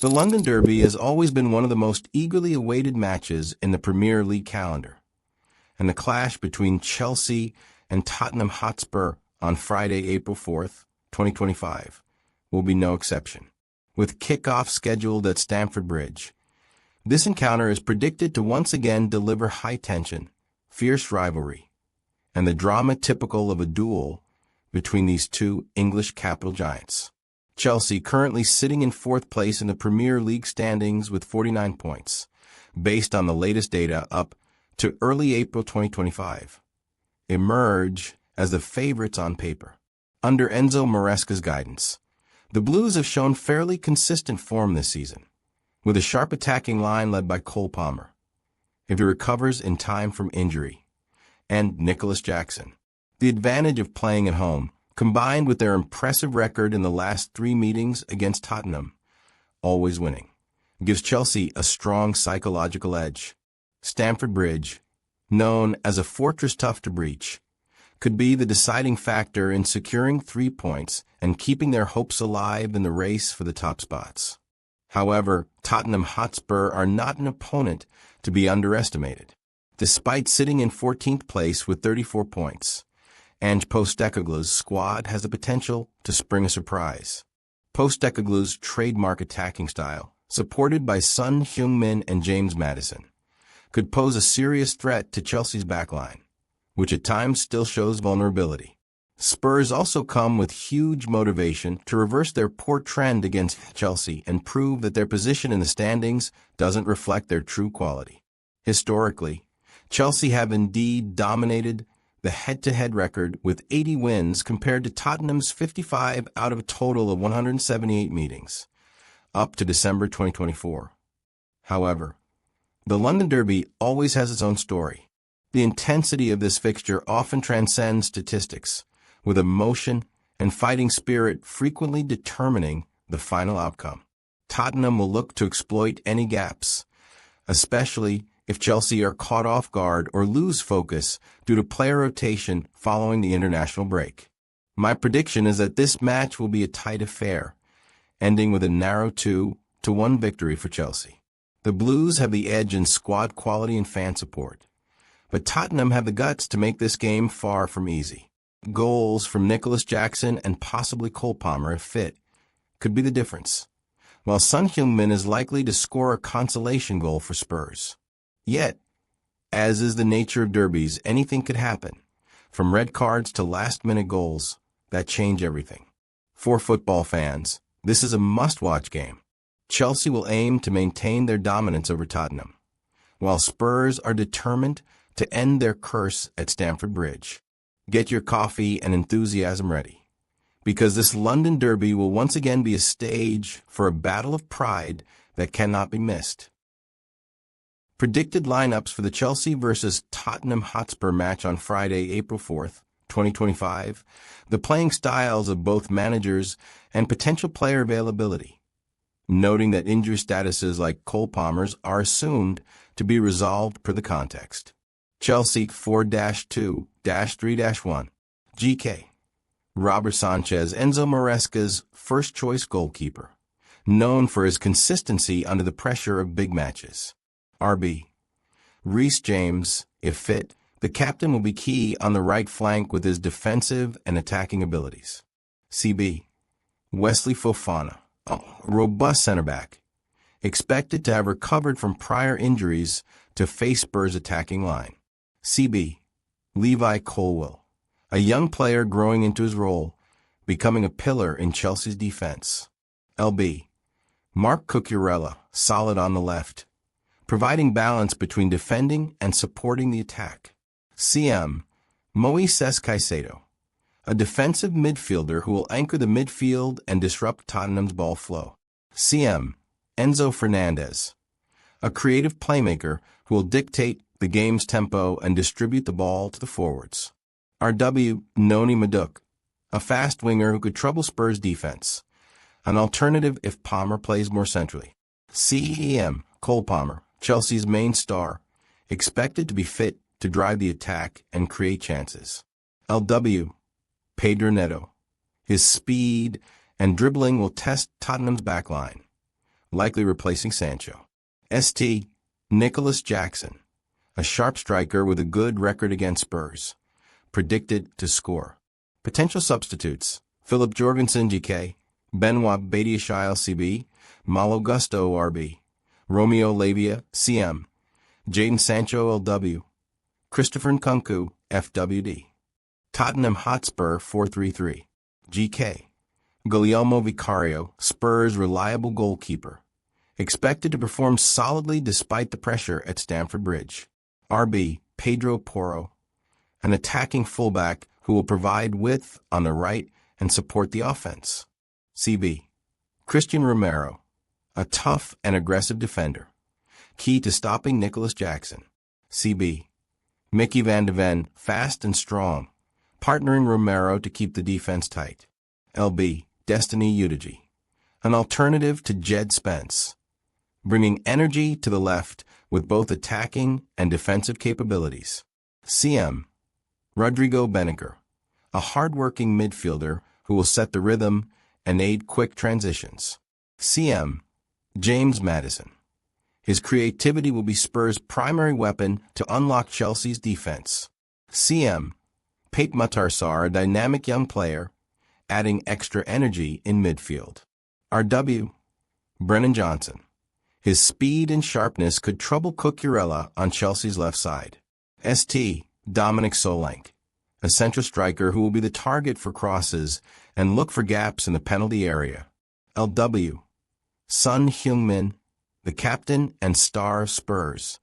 The London Derby has always been one of the most eagerly awaited matches in the Premier League calendar, and the clash between Chelsea and Tottenham Hotspur on Friday, April 4th, 2025, will be no exception. With kickoff scheduled at Stamford Bridge, this encounter is predicted to once again deliver high tension, fierce rivalry, and the drama typical of a duel between these two English capital giants. Chelsea currently sitting in fourth place in the Premier League standings with 49 points, based on the latest data up to early April 2025, emerge as the favorites on paper. Under Enzo Maresca's guidance, the Blues have shown fairly consistent form this season, with a sharp attacking line led by Cole Palmer, if he recovers in time from injury, and Nicolas Jackson. The advantage of playing at home, combined with their impressive record in the last 3 meetings against Tottenham, always winning, gives Chelsea a strong psychological edge. Stamford Bridge, known as a fortress tough to breach, could be the deciding factor in securing 3 points and keeping their hopes alive in the race for the top spots. However, Tottenham Hotspur are not an opponent to be underestimated. Despite sitting in 14th place with 34 points, Ange Postecoglou's squad has the potential to spring a surprise. Postecoglou's trademark attacking style, supported by Son Heung-min and James Maddison, could pose a serious threat to Chelsea's backline, which at times still shows vulnerability. Spurs also come with huge motivation to reverse their poor trend against Chelsea and prove that their position in the standings doesn't reflect their true quality. Historically, Chelsea have indeed dominated the head-to-head record with 80 wins compared to Tottenham's 55 out of a total of 178 meetings, up to December 2024. However, the London Derby always has its own story. The intensity of this fixture often transcends statistics, with emotion and fighting spirit frequently determining the final outcome. Tottenham will look to exploit any gaps, especially if Chelsea are caught off guard or lose focus due to player rotation following the international break. My prediction is that this match will be a tight affair, ending with a narrow 2-1 victory for Chelsea. The Blues have the edge in squad quality and fan support, but Tottenham have the guts to make this game far from easy. Goals from Nicolas Jackson and possibly Cole Palmer, if fit, could be the difference, while Son Heung-min is likely to score a consolation goal for Spurs. Yet, as is the nature of derbies, anything could happen, from red cards to last-minute goals that change everything. For football fans, this is a must-watch game. Chelsea will aim to maintain their dominance over Tottenham, while Spurs are determined to end their curse at Stamford Bridge. Get your coffee and enthusiasm ready, because this London Derby will once again be a stage for a battle of pride that cannot be missed. Predicted lineups for the Chelsea versus Tottenham Hotspur match on Friday, April 4th, 2025, the playing styles of both managers, and potential player availability, noting that injury statuses like Cole Palmer's are assumed to be resolved per the context. Chelsea 4-2-3-1. GK. Robert Sanchez, Enzo Maresca's first-choice goalkeeper, known for his consistency under the pressure of big matches. RB. Reece James, if fit, the captain will be key on the right flank with his defensive and attacking abilities. CB. Wesley Fofana, a robust center back, expected to have recovered from prior injuries to face Spurs' attacking line. CB. Levi Colwill, a young player growing into his role, becoming a pillar in Chelsea's defense. LB. Marc Cucurella, solid on the left, providing balance between defending and supporting the attack. CM. Moises Caicedo, a defensive midfielder who will anchor the midfield and disrupt Tottenham's ball flow. CM. Enzo Fernandez, a creative playmaker who will dictate the game's tempo and distribute the ball to the forwards. RW. Noni Madueke, a fast winger who could trouble Spurs' defense, an alternative if Palmer plays more centrally. CEM. Cole Palmer, Chelsea's main star, expected to be fit to drive the attack and create chances. LW. Pedro Neto, his speed and dribbling will test Tottenham's backline, likely replacing Sancho. St. Nicolas Jackson, a sharp striker with a good record against Spurs, predicted to score. Potential substitutes: Philip Jorgensen GK, Benoit Badiashile CB, Malo Gusto RB, Romeo Lavia CM, Jadon Sancho LW, Christopher Nkunku FWD. Tottenham Hotspur 433 GK, Guillermo Vicario, Spurs' reliable goalkeeper, expected to perform solidly despite the pressure at Stamford Bridge. RB, Pedro Porro, an attacking fullback who will provide width on the right and support the offense. CB, Christian Romero, a tough and aggressive defender, key to stopping Nicolas Jackson. CB, Mickey van de Ven, fast and strong, partnering Romero to keep the defense tight. LB, Destiny Udigi, an alternative to Jed Spence, bringing energy to the left with both attacking and defensive capabilities. CM, Rodrigo Beniger, a hard-working midfielder who will set the rhythm and aid quick transitions. CM, James Maddison. His creativity will be Spurs' primary weapon to unlock Chelsea's defense. CM, Pape Matar Sarr, a dynamic young player, adding extra energy in midfield. RW, Brennan Johnson. His speed and sharpness could trouble Cucurella on Chelsea's left side. ST, Dominic Solanke, a central striker who will be the target for crosses and look for gaps in the penalty area. LW, Son Heung-min, the captain and star of Spurs,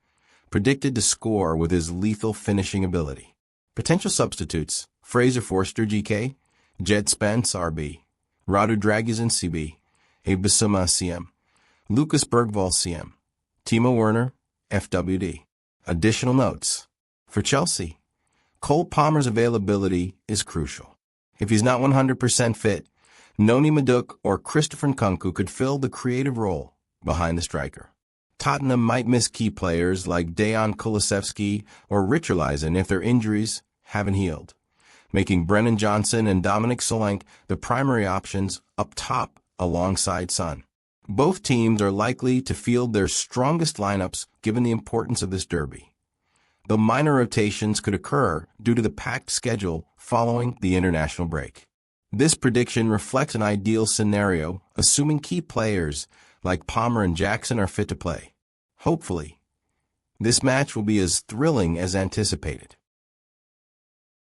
predicted to score with his lethal finishing ability. Potential substitutes: Fraser Forster GK, Jed Spence RB, Radu Dragusin CB, Abe Bissouma CM, Lucas Bergvall CM, Timo Werner FWD. Additional notes: for Chelsea, Cole Palmer's availability is crucial. If he's not 100% fit, Noni Madueke or Christopher Nkunku could fill the creative role behind the striker. Tottenham might miss key players like Dejan Kulusevski or Richarlison if their injuries haven't healed, making Brennan Johnson and Dominic Solanke the primary options up top alongside Son. Both teams are likely to field their strongest lineups given the importance of this derby, though minor rotations could occur due to the packed schedule following the international break. This prediction reflects an ideal scenario, assuming key players like Palmer and Jackson are fit to play. Hopefully, this match will be as thrilling as anticipated.